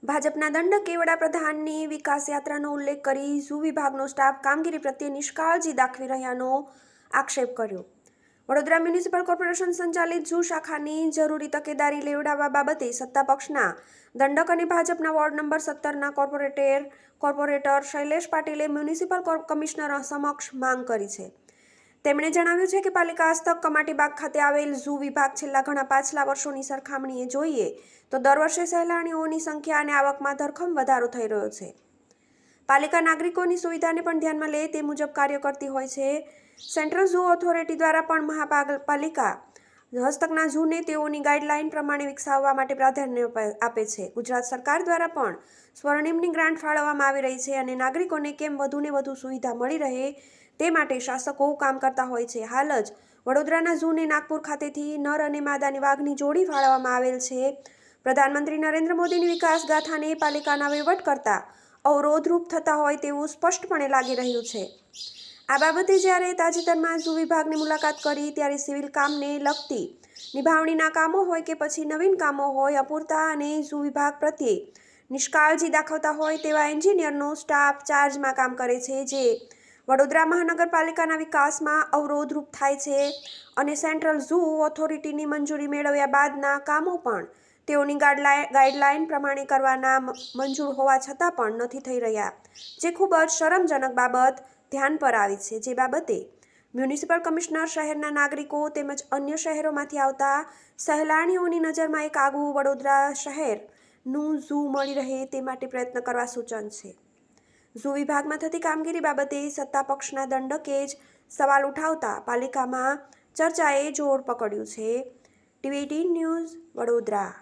ભાજપના દંડકે વડાપ્રધાનની વિકાસ યાત્રાનો ઉલ્લેખ કરી ઝૂ વિભાગનો સ્ટાફ કામગીરી પ્રત્યે નિષ્કાળજી દાખવી રહ્યાનો આક્ષેપ કર્યો। વડોદરા મ્યુનિસિપલ કોર્પોરેશન સંચાલિત ઝૂ શાખાની જરૂરી તકેદારી લેવડાવવા બાબતે સત્તાપક્ષના દંડક અને ભાજપના વોર્ડ નંબર 17ના કોર્પોરેટર શૈલેષ પાટીલે મ્યુનિસિપલ કમિશનર સમક્ષ માંગ કરી છે। તેમણે જણાવ્યું છે કે પાલિકા હસ્તક કમાટીબાગ ખાતે આવેલ ઝૂ વિભાગ છેલ્લા ઘણા પાછલા વર્ષોની સરખામણીએ જોઈએ તો દર વર્ષે સહેલાણીઓની સંખ્યા અને આવકમાં ધરખમ વધારો થઈ રહ્યો છે। પાલિકા નાગરિકોની સુવિધાને પણ ધ્યાનમાં લે તે મુજબ કાર્ય કરતી હોય છે। સેન્ટ્રલ ઝૂ ઓથોરિટી દ્વારા પણ મહાપાલિકા હસ્તકના ઝૂને તેઓની ગાઈડલાઈન પ્રમાણે વિકસાવવા માટે પ્રાધાન્ય આપે છે। ગુજરાત સરકાર દ્વારા પણ સ્વર્ણિમની ગ્રાન્ટ ફાળવવામાં આવી રહી છે અને નાગરિકોને કેમ વધુને વધુ સુવિધા મળી રહે તે માટે શાસકો કામ કરતા હોય છે। હાલ જ વડોદરાના ઝૂને નાગપુર ખાતેથી નર અને માદાની વાઘની જોડી ફાળવવામાં આવેલ છે। પ્રધાનમંત્રી નરેન્દ્ર મોદીની વિકાસ ગાથાને પાલિકાના વહીવટ કરતા અવરોધરૂપ થતા હોય તેવું સ્પષ્ટપણે લાગી રહ્યું છે। આ બાબતે જ્યારે તાજેતરમાં ઝૂ વિભાગની મુલાકાત કરી ત્યારે સિવિલ કામને લગતી નિભાવણીના કામો હોય કે પછી નવીન કામો હોય અપૂરતા અને ઝૂ વિભાગ પ્રત્યે નિષ્કાળજી દાખવતા હોય તેવા એન્જિનિયરનો સ્ટાફ ચાર્જમાં કામ કરે છે જે વડોદરા મહાનગરપાલિકાના વિકાસમાં અવરોધરૂપ થાય છે અને સેન્ટ્રલ ઝૂ ઓથોરિટીની મંજૂરી મેળવ્યા બાદના કામો પણ તેઓની ગાઈડલાઈન પ્રમાણે કરવાના મંજૂર હોવા છતાં પણ નથી થઈ રહ્યા, જે ખૂબ જ શરમજનક બાબત ધ્યાન પર આવી છે। જે બાબતે મ્યુનિસિપલ કમિશનર શહેરના નાગરિકો તેમજ અન્ય શહેરોમાંથી આવતા સહેલાણીઓની નજરમાં એક આગવું વડોદરા શહેરનું ઝૂ મળી રહે તે માટે પ્રયત્ન કરવા સૂચન છે। ઝૂ વિભાગમાં થતી કામગીરી બાબતે સત્તાપક્ષના દંડકે જ સવાલ ઉઠાવતા પાલિકામાં ચર્ચાએ જોર પકડ્યું છે। ટીવી18 ન્યૂઝ વડોદરા।